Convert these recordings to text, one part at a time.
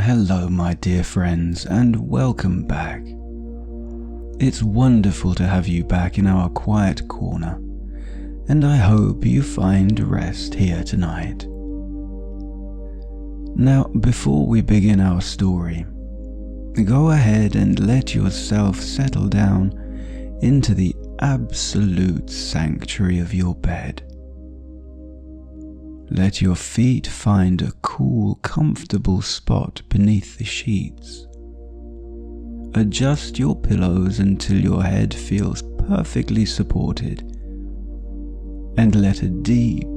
Hello my dear friends, and welcome back. It's wonderful to have you back in our quiet corner, and I hope you find rest here tonight. Now, before we begin our story, go ahead and let yourself settle down into the absolute sanctuary of your bed. Let your feet find a cool, comfortable spot beneath the sheets. Adjust your pillows until your head feels perfectly supported, and let a deep,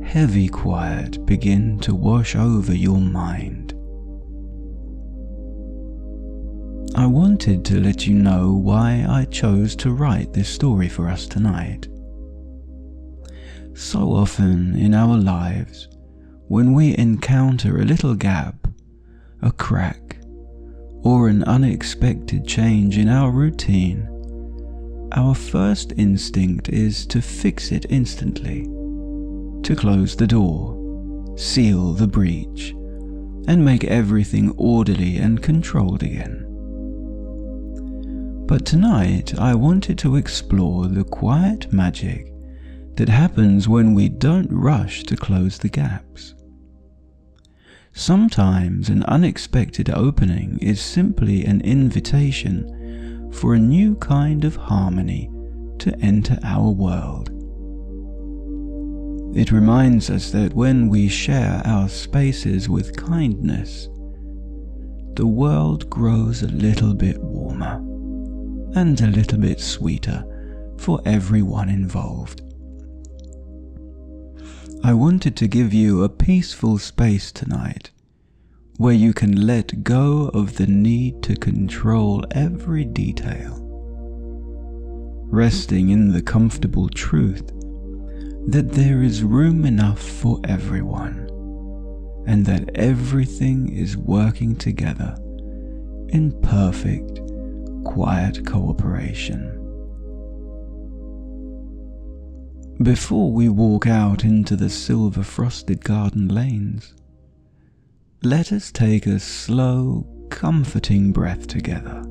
heavy quiet begin to wash over your mind. I wanted to let you know why I chose to write this story for us tonight. So often in our lives, when we encounter a little gap, a crack, or an unexpected change in our routine, our first instinct is to fix it instantly, to close the door, seal the breach, and make everything orderly and controlled again. But tonight I wanted to explore the quiet magic that happens when we don't rush to close the gaps. Sometimes an unexpected opening is simply an invitation for a new kind of harmony to enter our world. It reminds us that when we share our spaces with kindness, the world grows a little bit warmer and a little bit sweeter for everyone involved. I wanted to give you a peaceful space tonight where you can let go of the need to control every detail, resting in the comfortable truth that there is room enough for everyone and that everything is working together in perfect, quiet cooperation. Before we walk out into the silver-frosted garden lanes, let us take a slow, comforting breath together,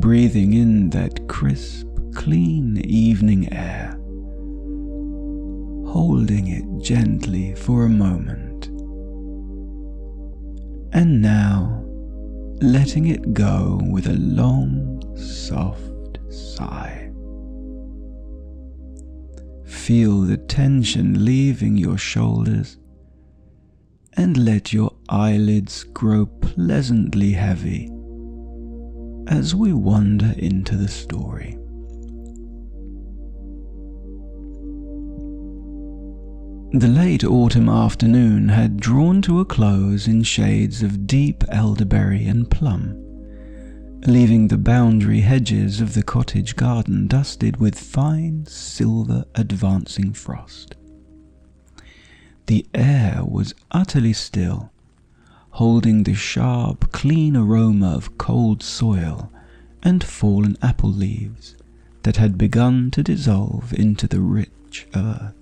breathing in that crisp, clean evening air, holding it gently for a moment, and now letting it go with a long, soft sigh. Feel the tension leaving your shoulders and let your eyelids grow pleasantly heavy as we wander into the story. The late autumn afternoon had drawn to a close in shades of deep elderberry and plum, leaving the boundary hedges of the cottage garden dusted with fine silver advancing frost. The air was utterly still, holding the sharp, clean aroma of cold soil and fallen apple leaves that had begun to dissolve into the rich earth.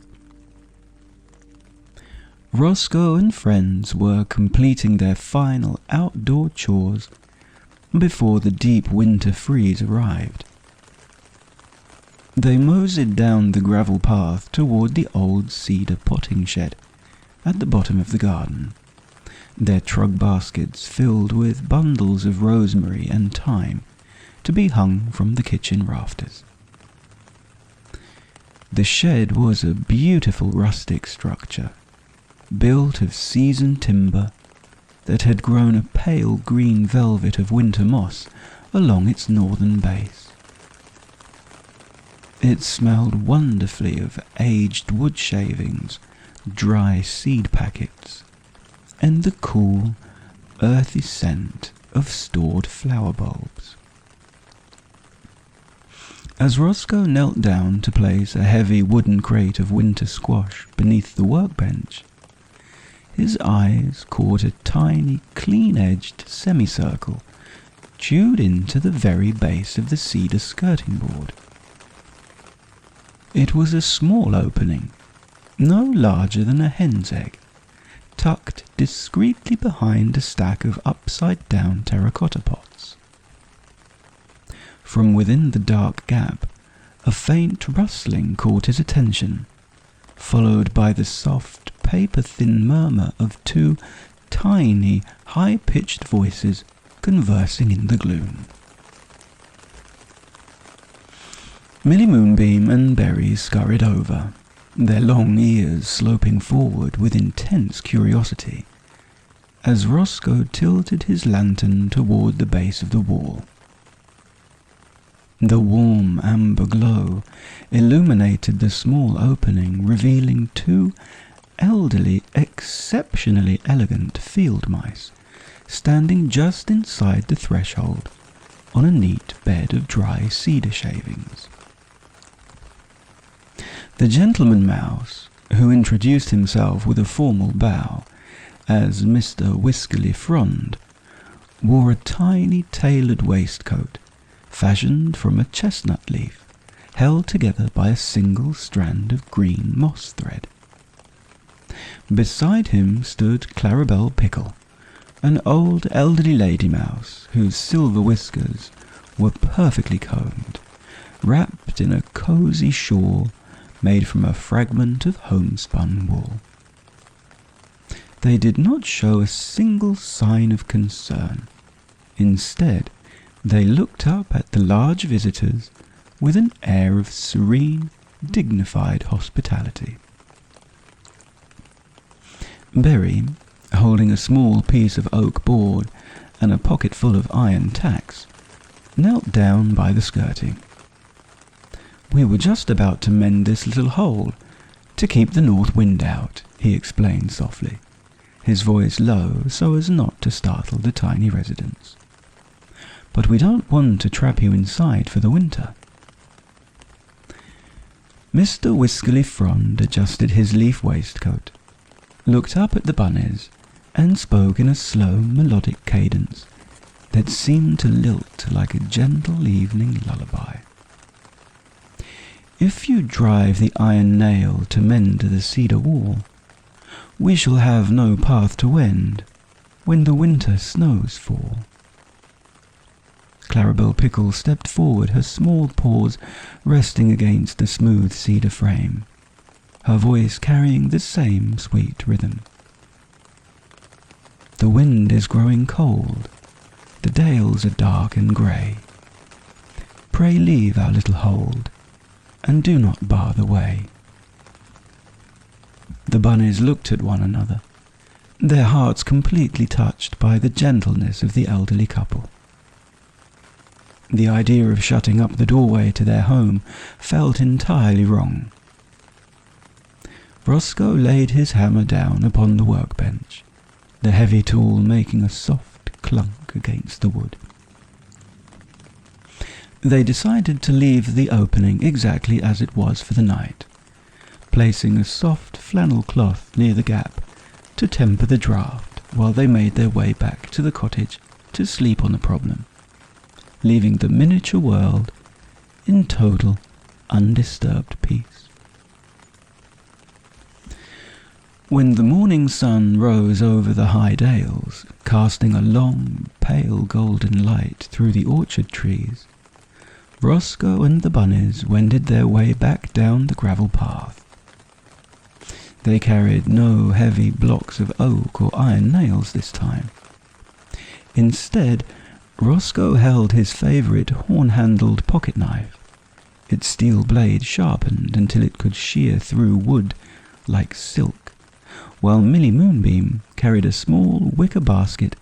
Rosco and friends were completing their final outdoor chores before the deep winter freeze arrived. They moseyed down the gravel path toward the old cedar potting shed at the bottom of the garden, their trug baskets filled with bundles of rosemary and thyme to be hung from the kitchen rafters. The shed was a beautiful rustic structure, built of seasoned timber that had grown a pale green velvet of winter moss along its northern base. It smelled wonderfully of aged wood shavings, dry seed packets, and the cool, earthy scent of stored flower bulbs. As Rosco knelt down to place a heavy wooden crate of winter squash beneath the workbench, his eyes caught a tiny, clean-edged semicircle chewed into the very base of the cedar skirting board. It was a small opening, no larger than a hen's egg, tucked discreetly behind a stack of upside-down terracotta pots. From within the dark gap, a faint rustling caught his attention, followed by the soft, paper-thin murmur of two tiny, high-pitched voices conversing in the gloom. Millie Moonbeam and Berry scurried over, their long ears sloping forward with intense curiosity, as Rosco tilted his lantern toward the base of the wall. The warm amber glow illuminated the small opening, revealing two elderly, exceptionally elegant field mice standing just inside the threshold on a neat bed of dry cedar shavings. The gentleman mouse, who introduced himself with a formal bow as Mr. Whiskerly Frond, wore a tiny tailored waistcoat fashioned from a chestnut leaf, held together by a single strand of green moss thread. Beside him stood Clarabel Pickle, an old elderly lady mouse whose silver whiskers were perfectly combed, wrapped in a cosy shawl made from a fragment of homespun wool. They did not show a single sign of concern. Instead, they looked up at the large visitors with an air of serene, dignified hospitality. Berry, holding a small piece of oak board and a pocket full of iron tacks, knelt down by the skirting. "We were just about to mend this little hole to keep the north wind out," he explained softly, his voice low so as not to startle the tiny residents. "But we don't want to trap you inside for the winter." Mr. Whiskerly Frond adjusted his leaf waistcoat, looked up at the bunnies, and spoke in a slow, melodic cadence that seemed to lilt like a gentle evening lullaby. "If you drive the iron nail to mend the cedar wall, we shall have no path to wend when the winter snows fall." Clarabel Pickle stepped forward, her small paws resting against the smooth cedar frame, her voice carrying the same sweet rhythm. "The wind is growing cold, the dales are dark and grey. Pray leave our little hold, and do not bar the way." The bunnies looked at one another, their hearts completely touched by the gentleness of the elderly couple. The idea of shutting up the doorway to their home felt entirely wrong. Rosco laid his hammer down upon the workbench, the heavy tool making a soft clunk against the wood. They decided to leave the opening exactly as it was for the night, placing a soft flannel cloth near the gap to temper the draught while they made their way back to the cottage to sleep on the problem, leaving the miniature world in total, undisturbed peace. When the morning sun rose over the high dales, casting a long, pale golden light through the orchard trees, Rosco and the bunnies wended their way back down the gravel path. They carried no heavy blocks of oak or iron nails this time. Instead, Rosco held his favourite horn-handled pocket knife, its steel blade sharpened until it could shear through wood like silk, while Millie Moonbeam carried a small wicker basket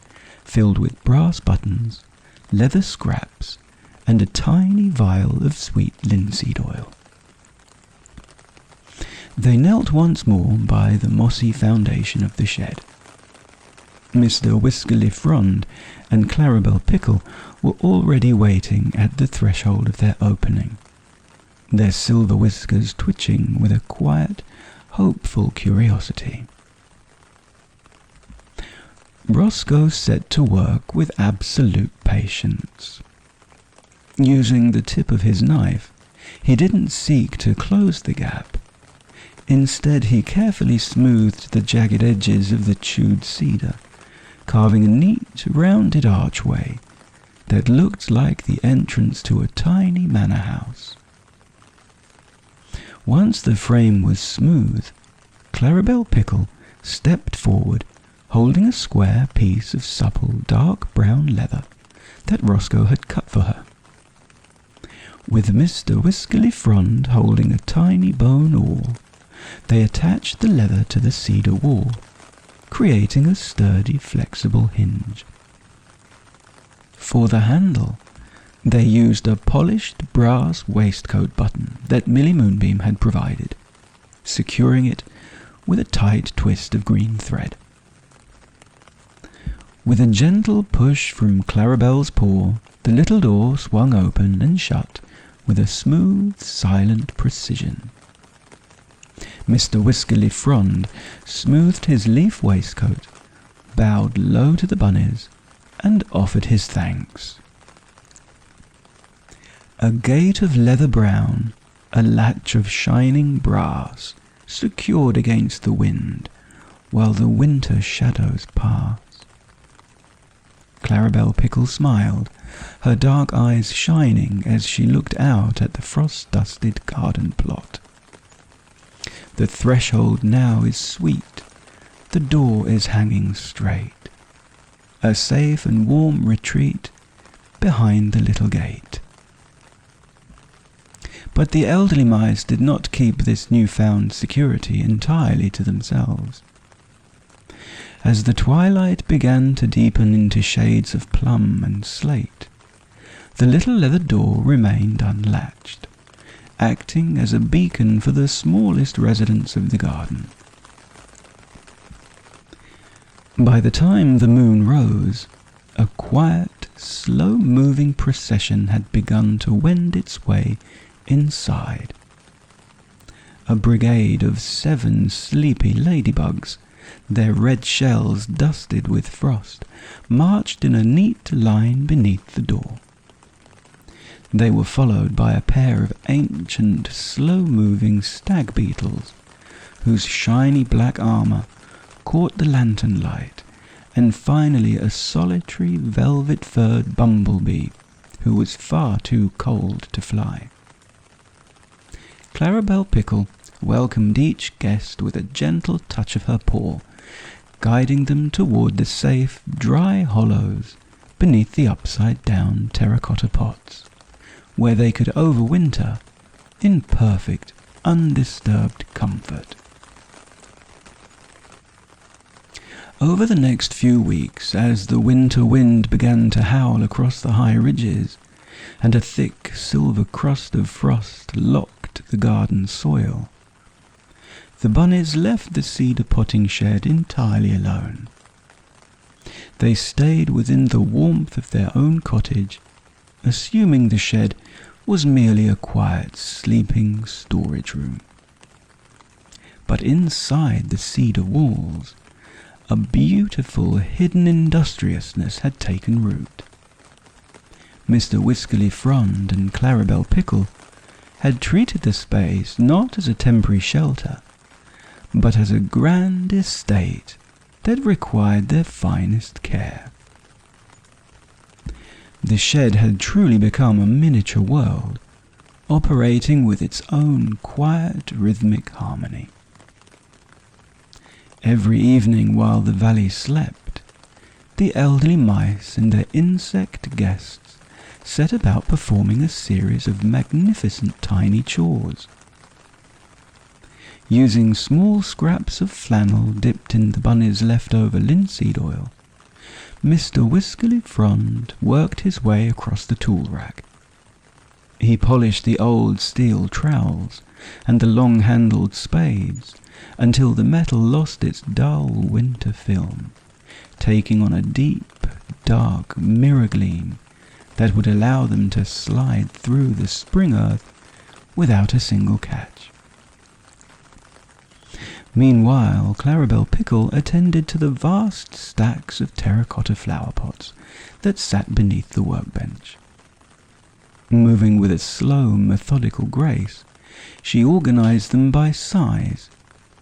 filled with brass buttons, leather scraps, and a tiny vial of sweet linseed oil. They knelt once more by the mossy foundation of the shed. Mr. Whiskerly Frond and Clarabel Pickle were already waiting at the threshold of their opening, their silver whiskers twitching with a quiet, hopeful curiosity. Rosco set to work with absolute patience. Using the tip of his knife, he didn't seek to close the gap. Instead, he carefully smoothed the jagged edges of the chewed cedar, carving a neat, rounded archway that looked like the entrance to a tiny manor house. Once the frame was smooth, Clarabel Pickle stepped forward, holding a square piece of supple dark brown leather that Rosco had cut for her. With Mr. Whiskerly Frond holding a tiny bone awl, they attached the leather to the cedar wall, creating a sturdy, flexible hinge. For the handle, they used a polished brass waistcoat button that Millie Moonbeam had provided, securing it with a tight twist of green thread. With a gentle push from Clarabel's paw, the little door swung open and shut with a smooth, silent precision. Mr. Whiskerly Frond smoothed his leaf waistcoat, bowed low to the bunnies, and offered his thanks. A gate of leather brown, a latch of shining brass, secured against the wind, while the winter shadows passed. Clarabel Pickle smiled, her dark eyes shining as she looked out at the frost-dusted garden plot. The threshold now is sweet, the door is hanging straight, a safe and warm retreat behind the little gate. But the elderly mice did not keep this newfound security entirely to themselves. As the twilight began to deepen into shades of plum and slate, the little leather door remained unlatched, acting as a beacon for the smallest residents of the garden. By the time the moon rose, a quiet, slow-moving procession had begun to wend its way inside. A brigade of 7 sleepy ladybugs, their red shells dusted with frost, marched in a neat line beneath the door. They were followed by a pair of ancient, slow-moving stag beetles, whose shiny black armor caught the lantern light, and finally a solitary velvet-furred bumblebee who was far too cold to fly. Clarabel Pickle welcomed each guest with a gentle touch of her paw, guiding them toward the safe, dry hollows beneath the upside-down terracotta pots, where they could overwinter in perfect, undisturbed comfort. Over the next few weeks, as the winter wind began to howl across the high ridges, and a thick silver crust of frost locked the garden soil, the bunnies left the cedar potting shed entirely alone. They stayed within the warmth of their own cottage, assuming the shed was merely a quiet sleeping storage room. But inside the cedar walls, a beautiful hidden industriousness had taken root. Mr. Whiskerly Frond and Clarabel Pickle had treated the space not as a temporary shelter, but as a grand estate that required their finest care. The shed had truly become a miniature world, operating with its own quiet, rhythmic harmony. Every evening while the valley slept, the elderly mice and their insect guests set about performing a series of magnificent tiny chores. Using small scraps of flannel dipped in the bunny's leftover linseed oil, Mr. Whiskerly Frond worked his way across the tool rack. He polished the old steel trowels and the long-handled spades until the metal lost its dull winter film, taking on a deep, dark mirror gleam that would allow them to slide through the spring earth without a single catch. Meanwhile, Clarabel Pickle attended to the vast stacks of terracotta flower pots that sat beneath the workbench. Moving with a slow, methodical grace, she organized them by size,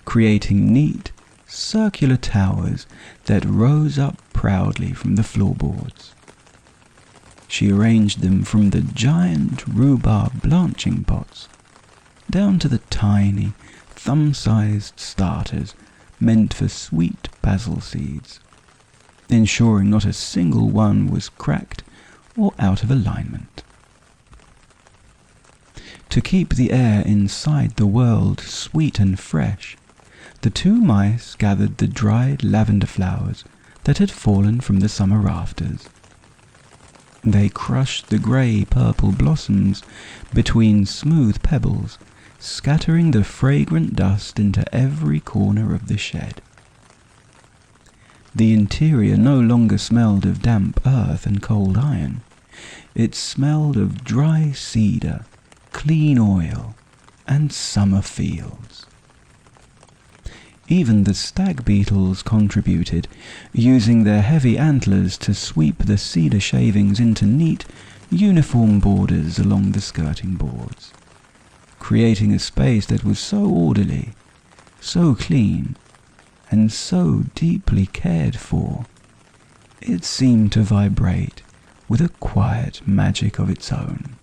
creating neat, circular towers that rose up proudly from the floorboards. She arranged them from the giant rhubarb blanching pots down to the tiny, thumb-sized starters meant for sweet basil seeds, ensuring not a single one was cracked or out of alignment. To keep the air inside the world sweet and fresh, the two mice gathered the dried lavender flowers that had fallen from the summer rafters. They crushed the grey-purple blossoms between smooth pebbles, scattering the fragrant dust into every corner of the shed. The interior no longer smelled of damp earth and cold iron. It smelled of dry cedar, clean oil, and summer fields. Even the stag beetles contributed, using their heavy antlers to sweep the cedar shavings into neat, uniform borders along the skirting boards, creating a space that was so orderly, so clean, and so deeply cared for, it seemed to vibrate with a quiet magic of its own.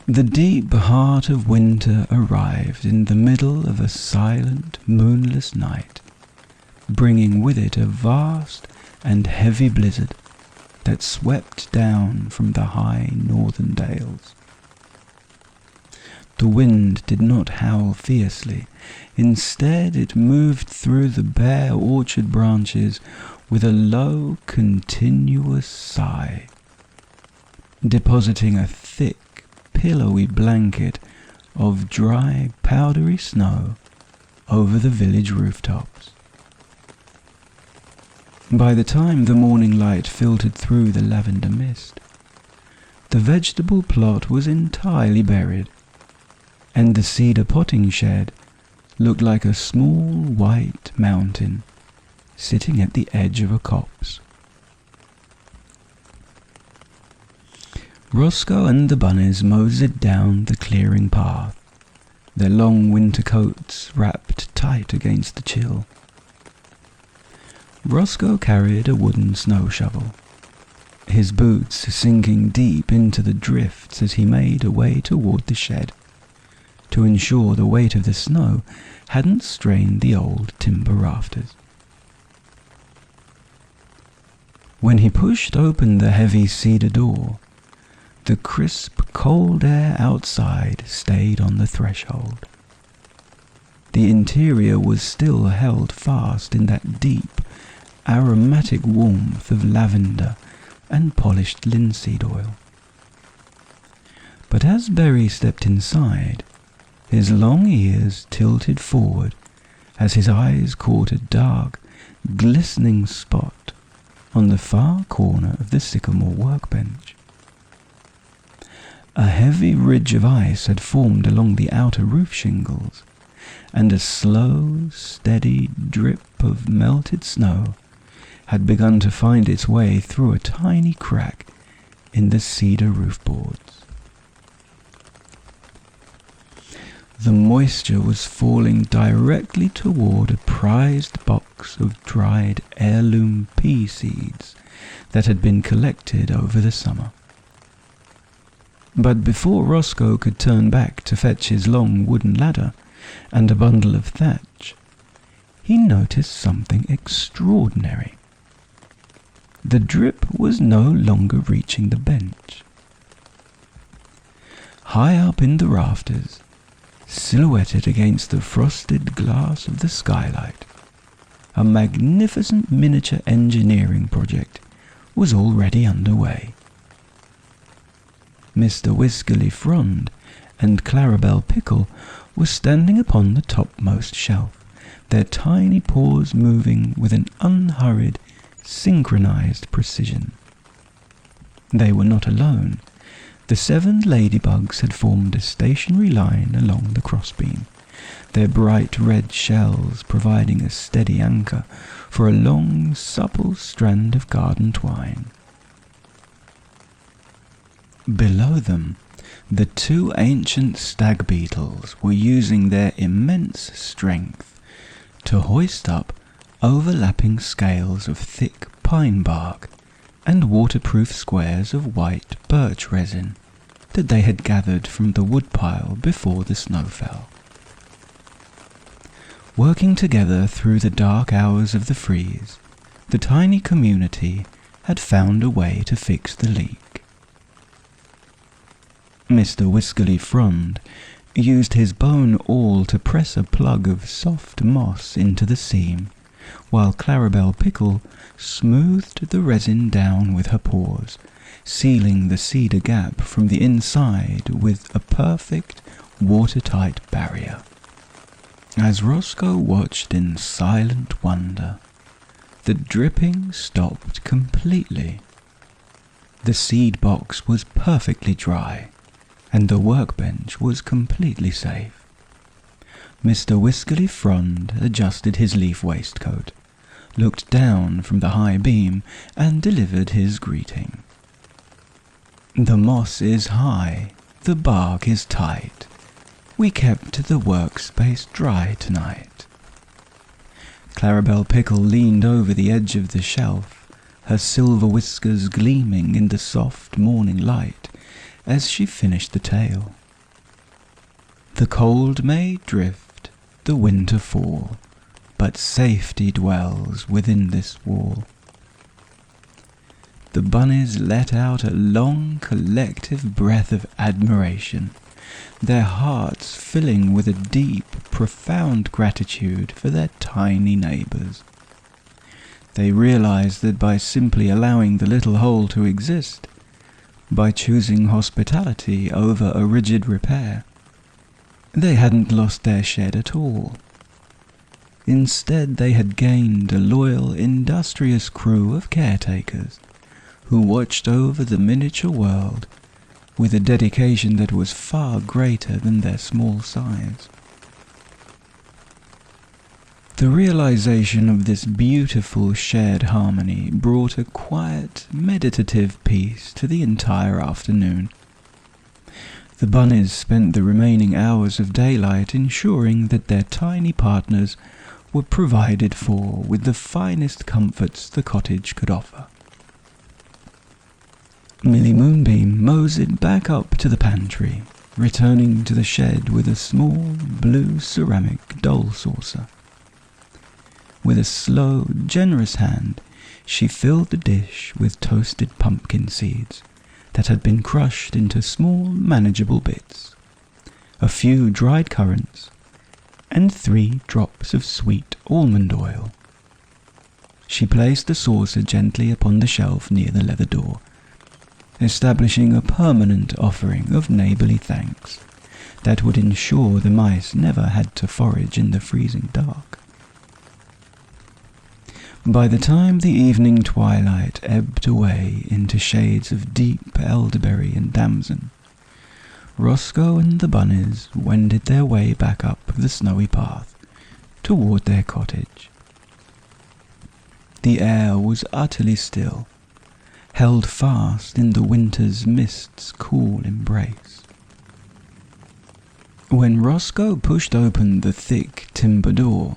The deep heart of winter arrived in the middle of a silent, moonless night, bringing with it a vast and heavy blizzard that swept down from the high northern dales. The wind did not howl fiercely. Instead, it moved through the bare orchard branches with a low, continuous sigh, depositing a thick, pillowy blanket of dry, powdery snow over the village rooftops. By the time the morning light filtered through the lavender mist, the vegetable plot was entirely buried, and the cedar potting shed looked like a small white mountain sitting at the edge of a copse. Rosco and the bunnies moseyed down the clearing path, their long winter coats wrapped tight against the chill. Rosco carried a wooden snow shovel, his boots sinking deep into the drifts as he made a way toward the shed, to ensure the weight of the snow hadn't strained the old timber rafters. When he pushed open the heavy cedar door, the crisp, cold air outside stayed on the threshold. The interior was still held fast in that deep, aromatic warmth of lavender and polished linseed oil. But as Berry stepped inside, his long ears tilted forward as his eyes caught a dark, glistening spot on the far corner of the sycamore workbench. A heavy ridge of ice had formed along the outer roof shingles, and a slow, steady drip of melted snow had begun to find its way through a tiny crack in the cedar roof boards. The moisture was falling directly toward a prized box of dried heirloom pea seeds that had been collected over the summer. But before Rosco could turn back to fetch his long wooden ladder and a bundle of thatch, he noticed something extraordinary. The drip was no longer reaching the bench. High up in the rafters, silhouetted against the frosted glass of the skylight, a magnificent miniature engineering project was already underway. Mr. Whiskerly Frond and Clarabel Pickle were standing upon the topmost shelf, their tiny paws moving with an unhurried, synchronized precision. They were not alone. The 7 ladybugs had formed a stationary line along the crossbeam, their bright red shells providing a steady anchor for a long, supple strand of garden twine. Below them, The two ancient stag beetles were using their immense strength to hoist up overlapping scales of thick pine bark and waterproof squares of white birch resin that they had gathered from the woodpile before the snow fell. Working together through the dark hours of the freeze, the tiny community had found a way to fix the leak. Mr. Whiskerly Frond used his bone awl to press a plug of soft moss into the seam, while Clarabel Pickle smoothed the resin down with her paws, sealing the cedar gap from the inside with a perfect watertight barrier. As Rosco watched in silent wonder, the dripping stopped completely. The seed box was perfectly dry, and the workbench was completely safe. Mr. Whiskerly Frond adjusted his leaf waistcoat, looked down from the high beam, and delivered his greeting. "The moss is high, the bark is tight. We kept the workspace dry tonight." Clarabel Pickle leaned over the edge of the shelf, her silver whiskers gleaming in the soft morning light as she finished the tale. "The cold may drift, the winter fall, but safety dwells within this wall." The bunnies let out a long collective breath of admiration, their hearts filling with a deep, profound gratitude for their tiny neighbors. They realized that by simply allowing the little hole to exist, by choosing hospitality over a rigid repair, they hadn't lost their shed at all. Instead, they had gained a loyal, industrious crew of caretakers who watched over the miniature world with a dedication that was far greater than their small size. The realization of this beautiful shared harmony brought a quiet, meditative peace to the entire afternoon. The bunnies spent the remaining hours of daylight ensuring that their tiny partners were provided for with the finest comforts the cottage could offer. Millie Moonbeam moseyed back up to the pantry, returning to the shed with a small blue ceramic doll saucer. With a slow, generous hand, she filled the dish with toasted pumpkin seeds that had been crushed into small, manageable bits, a few dried currants, and 3 drops of sweet almond oil. She placed the saucer gently upon the shelf near the leather door, establishing a permanent offering of neighborly thanks that would ensure the mice never had to forage in the freezing dark. By the time the evening twilight ebbed away into shades of deep elderberry and damson, Rosco and the bunnies wended their way back up the snowy path toward their cottage. The air was utterly still, held fast in the winter's mist's cool embrace. When Rosco pushed open the thick timber door,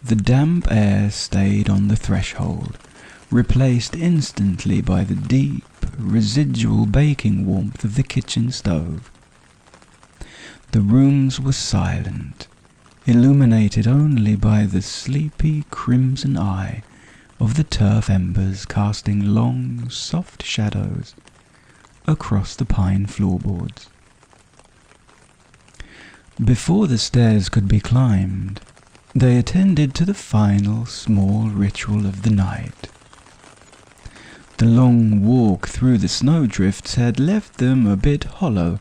the damp air stayed on the threshold, replaced instantly by the deep, residual baking warmth of the kitchen stove. The rooms were silent, illuminated only by the sleepy crimson eye of the turf embers casting long, soft shadows across the pine floorboards. Before the stairs could be climbed, they attended to the final small ritual of the night. The long walk through the snowdrifts had left them a bit hollow,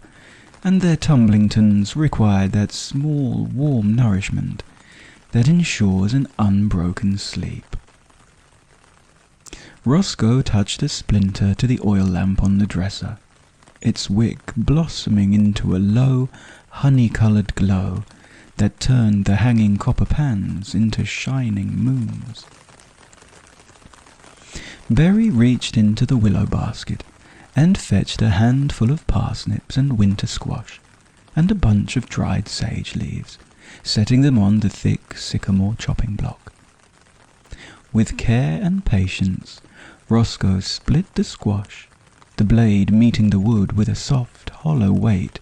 and their tumblingtons required that small, warm nourishment that ensures an unbroken sleep. Rosco touched a splinter to the oil lamp on the dresser, its wick blossoming into a low, honey-coloured glow that turned the hanging copper pans into shining moons. Berry reached into the willow basket and fetched a handful of parsnips and winter squash, and a bunch of dried sage leaves, setting them on the thick sycamore chopping block. With care and patience, Rosco split the squash, the blade meeting the wood with a soft, hollow weight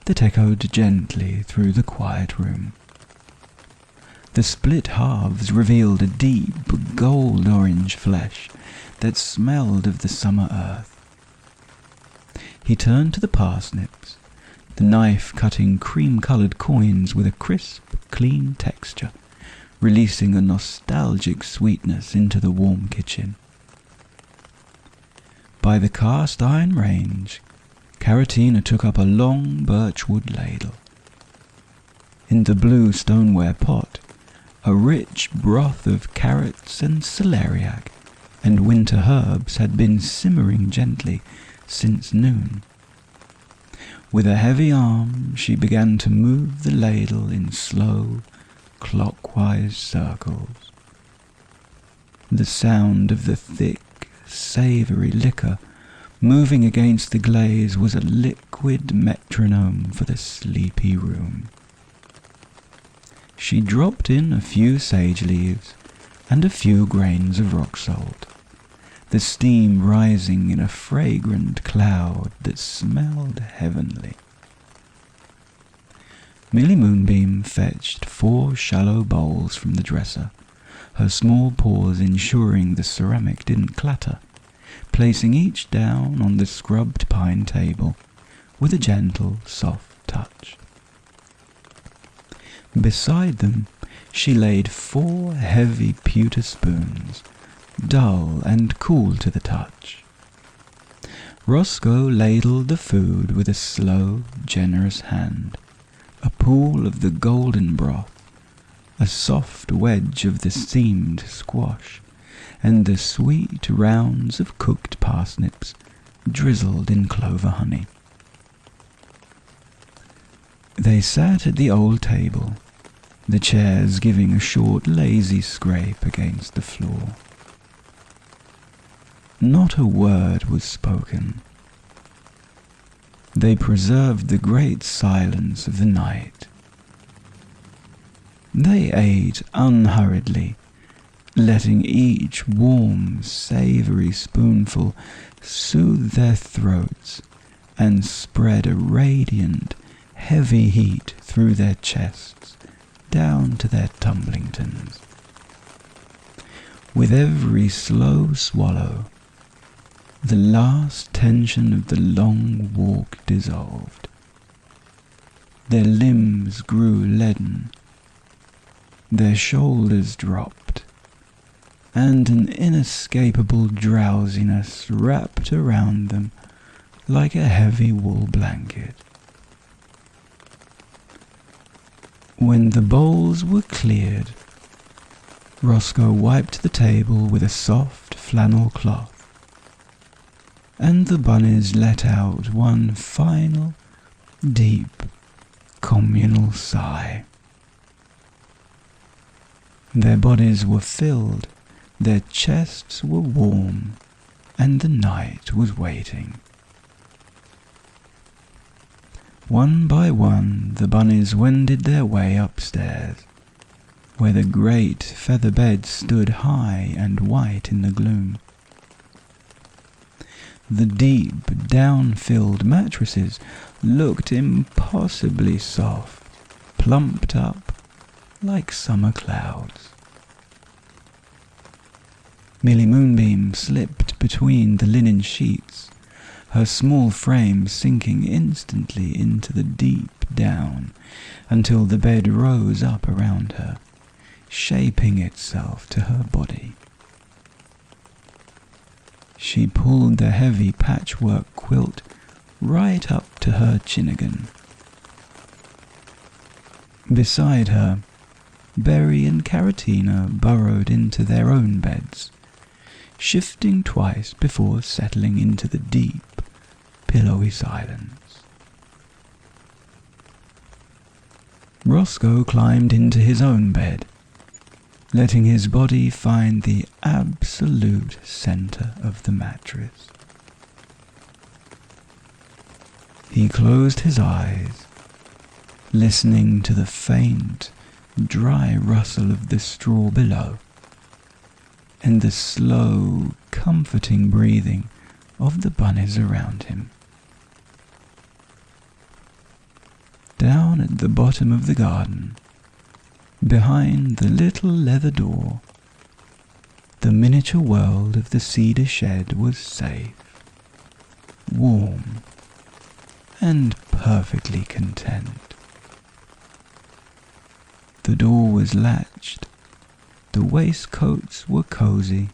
that echoed gently through the quiet room. The split halves revealed a deep, gold-orange flesh that smelled of the summer earth. He turned to the parsnips, the knife cutting cream-coloured coins with a crisp, clean texture, releasing a nostalgic sweetness into the warm kitchen. By the cast-iron range, Caratina took up a long birchwood ladle. In the blue stoneware pot, a rich broth of carrots and celeriac and winter herbs had been simmering gently since noon. With a heavy arm, she began to move the ladle in slow, clockwise circles. The sound of the thick, savoury liquor moving against the glaze was a liquid metronome for the sleepy room. She dropped in a few sage leaves and a few grains of rock salt, the steam rising in a fragrant cloud that smelled heavenly. Millie Moonbeam fetched 4 shallow bowls from the dresser, her small paws ensuring the ceramic didn't clatter, placing each down on the scrubbed pine table with a gentle, soft touch. Beside them, she laid 4 heavy pewter spoons, dull and cool to the touch. Rosco ladled the food with a slow, generous hand, a pool of the golden broth, a soft wedge of the steamed squash, and the sweet rounds of cooked parsnips drizzled in clover honey. They sat at the old table, the chairs giving a short, lazy scrape against the floor. Not a word was spoken. They preserved the great silence of the night. They ate unhurriedly, letting each warm, savoury spoonful soothe their throats and spread a radiant, heavy heat through their chests down to their tumblingtons. With every slow swallow, the last tension of the long walk dissolved. Their limbs grew leaden, their shoulders dropped, and an inescapable drowsiness wrapped around them like a heavy wool blanket. When the bowls were cleared, Rosco wiped the table with a soft flannel cloth, and the bunnies let out one final, deep, communal sigh. Their bodies were filled, their chests were warm, and the night was waiting. One by one, the bunnies wended their way upstairs, where the great feather bed stood high and white in the gloom. The deep, down-filled mattresses looked impossibly soft, plumped up like summer clouds. Millie Moonbeam slipped between the linen sheets, her small frame sinking instantly into the deep down until the bed rose up around her, shaping itself to her body. She pulled the heavy patchwork quilt right up to her chinnigan. Beside her, Berry and Caratina burrowed into their own beds, shifting twice before settling into the deep, pillowy silence. Rosco climbed into his own bed, letting his body find the absolute center of the mattress. He closed his eyes, listening to the faint, dry rustle of the straw below, and the slow, comforting breathing of the bunnies around him. Down at the bottom of the garden, behind the little leather door, the miniature world of the cedar shed was safe, warm, and perfectly content. The door was latched, the waistcoats were cozy,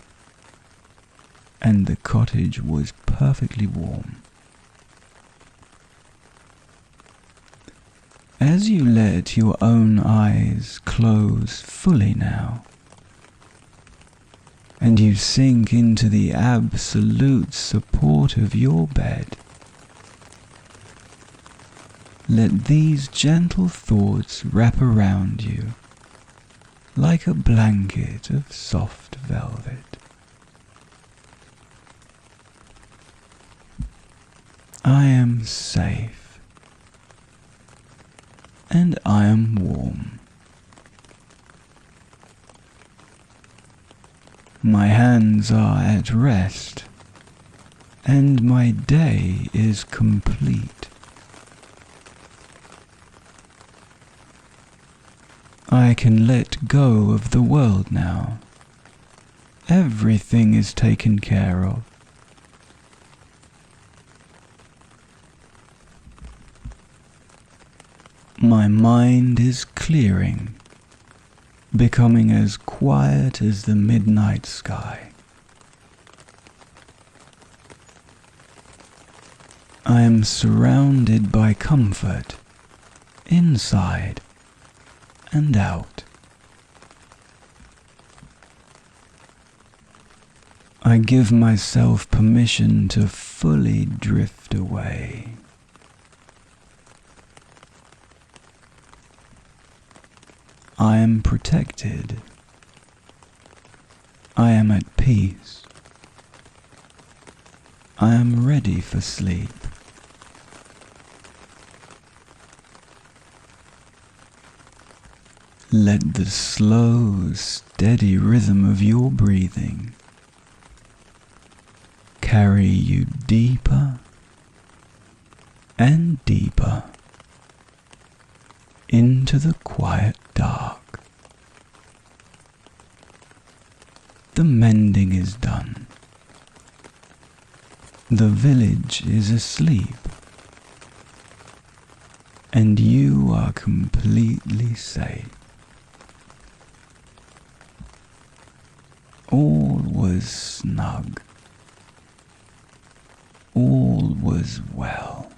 and the cottage was perfectly warm. As you let your own eyes close fully now, and you sink into the absolute support of your bed, let these gentle thoughts wrap around you like a blanket of soft velvet. I am safe, and I am warm. My hands are at rest, and my day is complete. I can let go of the world now. Everything is taken care of. My mind is clearing, becoming as quiet as the midnight sky. I am surrounded by comfort, inside and out. I give myself permission to fully drift away. I am protected. I am at peace. I am ready for sleep. Let the slow, steady rhythm of your breathing carry you deeper and deeper into the quiet dark. The mending is done. The village is asleep, and you are completely safe. All was snug. All was well.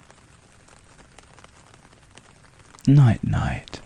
Night-night.